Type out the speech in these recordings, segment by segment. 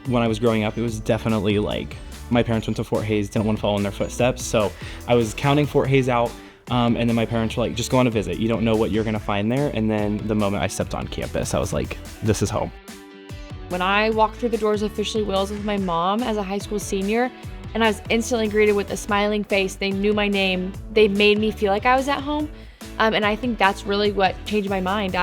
when I was growing up, it was definitely like my parents went to Fort Hays, didn't want to follow in their footsteps. So I was counting Fort Hays out. And then my parents were like, just go on a visit. You don't know what you're going to find there. And then the moment I stepped on campus, I was like, this is home. When I walked through the doors of Officially Wills with my mom as a high school senior, and I was instantly greeted with a smiling face. They knew my name. They made me feel like I was at home. And I think that's really what changed my mind.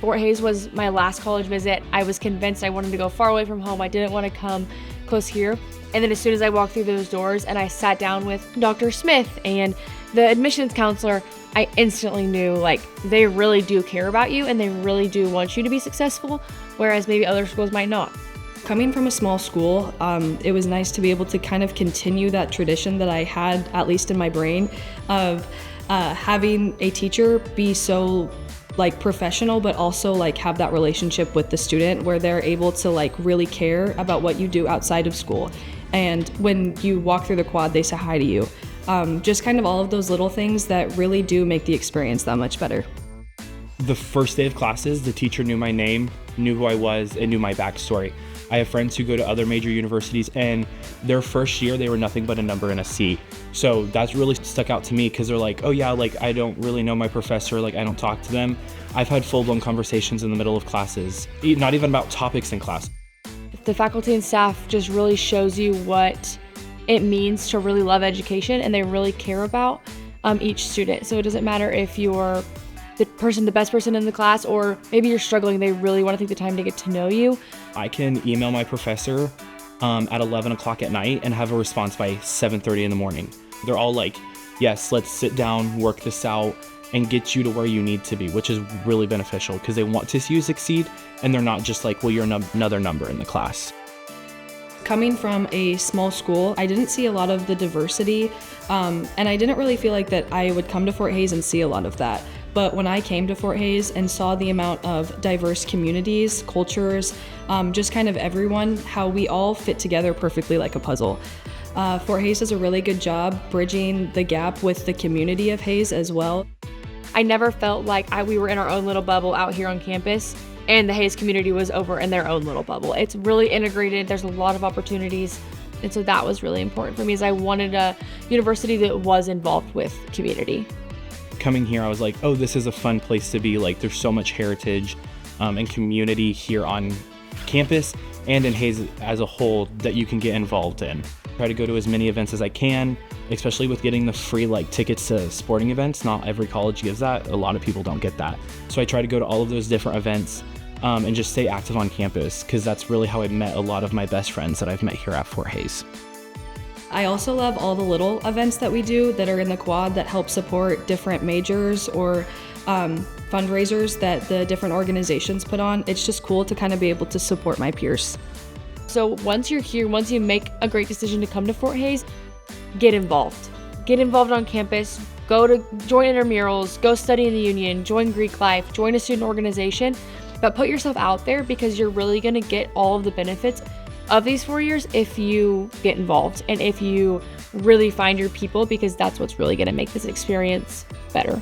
Fort Hays was my last college visit. I was convinced I wanted to go far away from home. I didn't want to come close here. And then as soon as I walked through those doors and I sat down with Dr. Smith and the admissions counselor, I instantly knew like they really do care about you and they really do want you to be successful, whereas maybe other schools might not. Coming from a small school, it was nice to be able to kind of continue that tradition that I had, at least in my brain, of having a teacher be so like professional, but also like have that relationship with the student where they're able to like really care about what you do outside of school. And when you walk through the quad, they say hi to you. Just kind of all of those little things that really do make the experience that much better. The first day of classes, the teacher knew my name, knew who I was, and knew my backstory. I have friends who go to other major universities, and their first year, they were nothing but a number and a C. So that's really stuck out to me because they're like, oh yeah, like I don't really know my professor, like I don't talk to them. I've had full-blown conversations in the middle of classes, not even about topics in class. The faculty and staff just really shows you what it means to really love education, and they really care about each student. So it doesn't matter if you're the best person in the class, or maybe you're struggling, they really want to take the time to get to know you. I can email my professor at 11 o'clock at night and have a response by 7:30 in the morning. They're all like, yes, let's sit down, work this out, and get you to where you need to be, which is really beneficial because they want to see you succeed, and they're not just like, well, you're another number in the class. Coming from a small school, I didn't see a lot of the diversity, and I didn't really feel like that I would come to Fort Hays and see a lot of that. But when I came to Fort Hays and saw the amount of diverse communities, cultures, just kind of everyone, how we all fit together perfectly like a puzzle. Fort Hays does a really good job bridging the gap with the community of Hays as well. I never felt like we were in our own little bubble out here on campus, and the Hays community was over in their own little bubble. It's really integrated. There's a lot of opportunities. And so that was really important for me, is I wanted a university that was involved with community. Coming here, I was like, oh, this is a fun place to be. Like, there's so much heritage and community here on campus and in Hays as a whole that you can get involved in. Try to go to as many events as I can, especially with getting the free tickets to sporting events. Not every college gives that. A lot of people don't get that. So I try to go to all of those different events and just stay active on campus, because that's really how I met a lot of my best friends that I've met here at Fort Hays. I also love all the little events that we do that are in the quad that help support different majors or fundraisers that the different organizations put on. It's just cool to kind of be able to support my peers. So once you're here, once you make a great decision to come to Fort Hays, get involved. Get involved on campus, join intramurals, go study in the union, join Greek life, join a student organization, but put yourself out there, because you're really gonna get all of the benefits of these 4 years if you get involved and if you really find your people, because that's what's really gonna make this experience better.